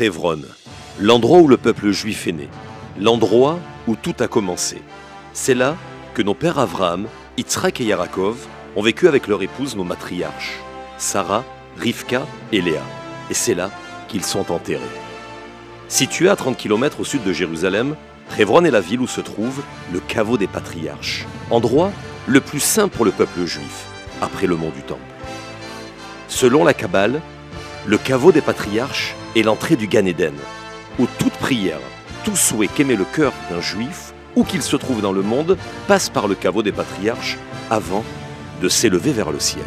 Hévron, l'endroit où le peuple juif est né, l'endroit où tout a commencé. C'est là que nos pères Abraham, Yitzhak et Yaakov ont vécu avec leur épouse nos matriarches, Sarah, Rivka et Léa. Et c'est là qu'ils sont enterrés. Situé à 30 km au sud de Jérusalem, Hévron est la ville où se trouve le caveau des patriarches, endroit le plus saint pour le peuple juif, après le mont du Temple. Selon la Kabbale, le caveau des patriarches est l'entrée du Gan Eden, où toute prière, tout souhait qu'émet le cœur d'un juif, où qu'il se trouve dans le monde, passe par le caveau des patriarches avant de s'élever vers le ciel.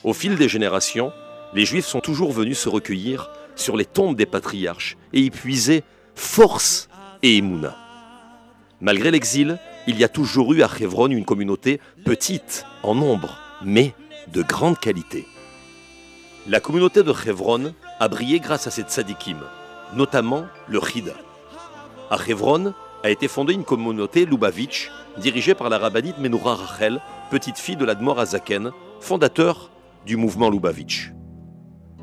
Au fil des générations, les Juifs sont toujours venus se recueillir sur les tombes des patriarches et y puiser force et émouna. Malgré l'exil, il y a toujours eu à Hévron une communauté petite en nombre, mais de grande qualité. La communauté de Hévron a brillé grâce à ses tzadikim, notamment le Chida. À Hévron a été fondée une communauté Lubavitch dirigée par la rabbinite Menoura Rachel, petite fille de l'Admor Azaken, fondateur du mouvement Lubavitch.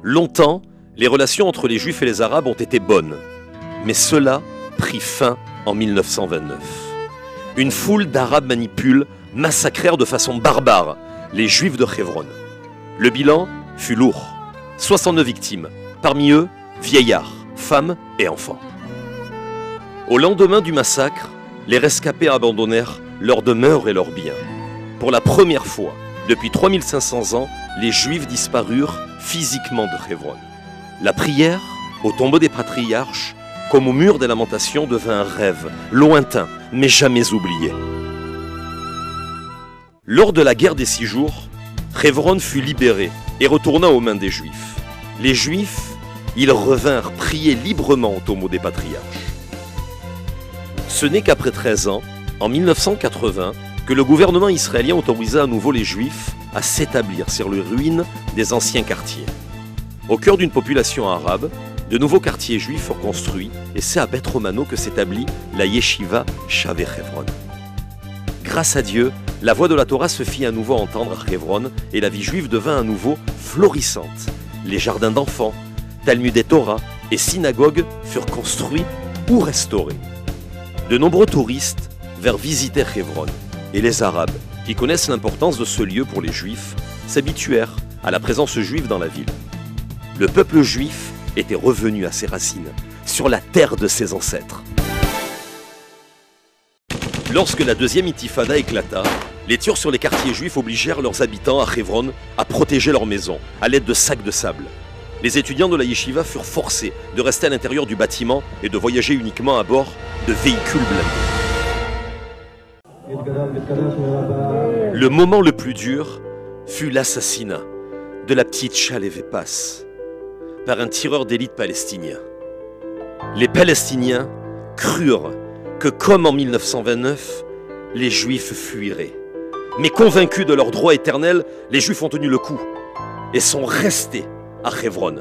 Longtemps, les relations entre les Juifs et les Arabes ont été bonnes, mais cela prit fin en 1929. Une foule d'Arabes manipulent, massacrèrent de façon barbare les Juifs de Hévron. Le bilan fut lourd. 69 victimes, parmi eux, vieillards, femmes et enfants. Au lendemain du massacre, les rescapés abandonnèrent leurs demeures et leurs biens. Pour la première fois, depuis 3500 ans, les Juifs disparurent physiquement de Hévron. La prière au tombeau des patriarches, comme au mur des lamentations, devint un rêve, lointain, mais jamais oublié. Lors de la guerre des 6 jours, Hévron fut libéré et retourna aux mains des Juifs. Les Juifs, ils revinrent prier librement au tombeau des patriarches. Ce n'est qu'après 13 ans, en 1980, que le gouvernement israélien autorisa à nouveau les Juifs à s'établir sur les ruines des anciens quartiers. Au cœur d'une population arabe, de nouveaux quartiers juifs furent construits et c'est à Beth Romano que s'établit la Yeshiva Shavé Hévron. Grâce à Dieu, la voix de la Torah se fit à nouveau entendre à Hévron et la vie juive devint à nouveau florissante. Les jardins d'enfants, Talmud et Torah et synagogues furent construits ou restaurés. De nombreux touristes vinrent visiter Hévron et les Arabes, qui connaissent l'importance de ce lieu pour les Juifs, s'habituèrent à la présence juive dans la ville. Le peuple juif était revenu à ses racines, sur la terre de ses ancêtres. Lorsque la deuxième intifada éclata, les tirs sur les quartiers juifs obligèrent leurs habitants à Hévron à protéger leurs maisons à l'aide de sacs de sable. Les étudiants de la yeshiva furent forcés de rester à l'intérieur du bâtiment et de voyager uniquement à bord de véhicules blindés. Le moment le plus dur fut l'assassinat de la petite Shalev Pass par un tireur d'élite palestinien. Les Palestiniens crurent que, comme en 1929, les Juifs fuiraient. Mais convaincus de leur droit éternel, les Juifs ont tenu le coup et sont restés à Hévron.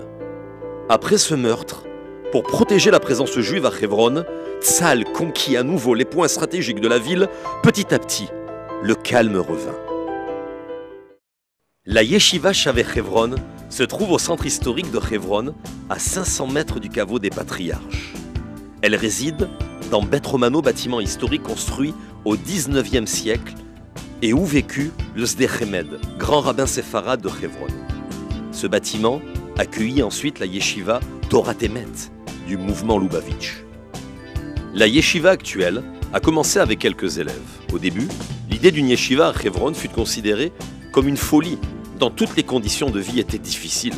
Après ce meurtre, pour protéger la présence juive à Hévron, Tzahal conquit à nouveau les points stratégiques de la ville. Petit à petit, le calme revint. La Yeshiva Shavé Hévron se trouve au centre historique de Hévron, à 500 mètres du caveau des patriarches. Elle réside dans Beth Romano, bâtiment historique construit au XIXe siècle et où vécut le Sdei Chemed, grand rabbin séfarade de Hévron. Ce bâtiment accueillit ensuite la Yeshiva Torat Emet du mouvement Lubavitch. La Yeshiva actuelle a commencé avec quelques élèves. Au début, l'idée d'une Yeshiva à Hévron fut considérée comme une folie, dont toutes les conditions de vie étaient difficiles.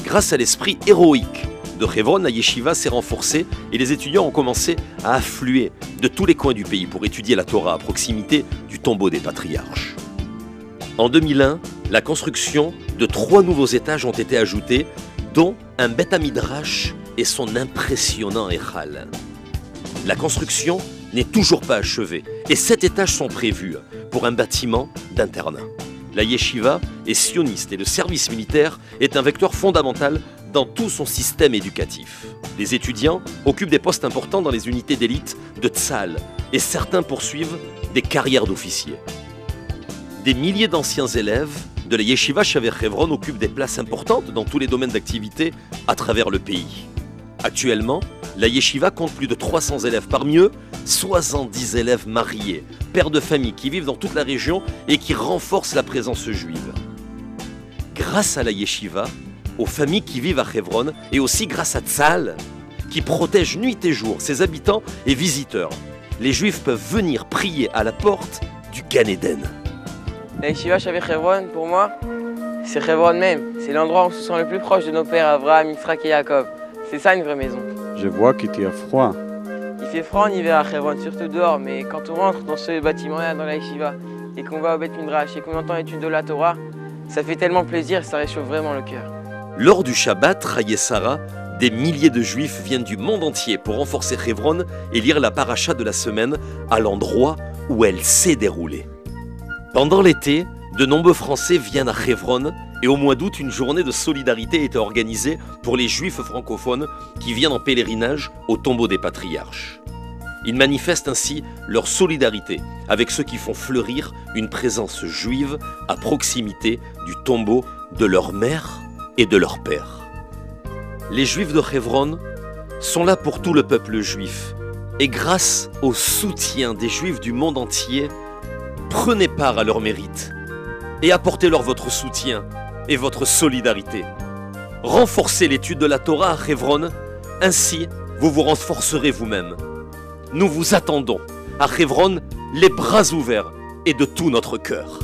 Grâce à l'esprit héroïque de Hévron, la Yeshiva s'est renforcée et les étudiants ont commencé à affluer de tous les coins du pays pour étudier la Torah à proximité du tombeau des patriarches. En 2001, la construction de 3 nouveaux étages ont été ajoutés, dont un Beth Midrash et son impressionnant Eichal. La construction n'est toujours pas achevée et 7 étages sont prévus pour un bâtiment d'internat. La yeshiva est sioniste et le service militaire est un vecteur fondamental dans tout son système éducatif. Les étudiants occupent des postes importants dans les unités d'élite de Tzahal et certains poursuivent des carrières d'officiers. Des milliers d'anciens élèves de la Yeshiva Shaver Hebron occupe des places importantes dans tous les domaines d'activité à travers le pays. Actuellement, la Yeshiva compte plus de 300 élèves, parmi eux 70 élèves mariés, pères de famille qui vivent dans toute la région et qui renforcent la présence juive. Grâce à la Yeshiva, aux familles qui vivent à Hebron et aussi grâce à Tzahal, qui protège nuit et jour ses habitants et visiteurs, les Juifs peuvent venir prier à la porte du Gan Eden. La Yeshiva Shaver Hebron, pour moi, c'est Hebron même. C'est l'endroit où on se sent le plus proche de nos pères Abraham, Yitzhak et Jacob. C'est ça une vraie maison. Je vois qu'il y a froid. Il fait froid en hiver à Hebron, surtout dehors, mais quand on rentre dans ce bâtiment-là, dans la Yeshiva, et qu'on va au Beth Midrash et qu'on entend l'étude de la Torah, ça fait tellement plaisir, ça réchauffe vraiment le cœur. Lors du Shabbat, Raye Sarah, des milliers de Juifs viennent du monde entier pour renforcer Hebron et lire la paracha de la semaine à l'endroit où elle s'est déroulée. Pendant l'été, de nombreux Français viennent à Hebron et au mois d'août, une journée de solidarité était organisée pour les Juifs francophones qui viennent en pèlerinage au tombeau des patriarches. Ils manifestent ainsi leur solidarité avec ceux qui font fleurir une présence juive à proximité du tombeau de leur mère et de leur père. Les Juifs de Hebron sont là pour tout le peuple juif et grâce au soutien des Juifs du monde entier, prenez part à leur mérite et apportez-leur votre soutien et votre solidarité. Renforcez l'étude de la Torah à Hebron, ainsi vous vous renforcerez vous-même. Nous vous attendons à Hebron, les bras ouverts et de tout notre cœur.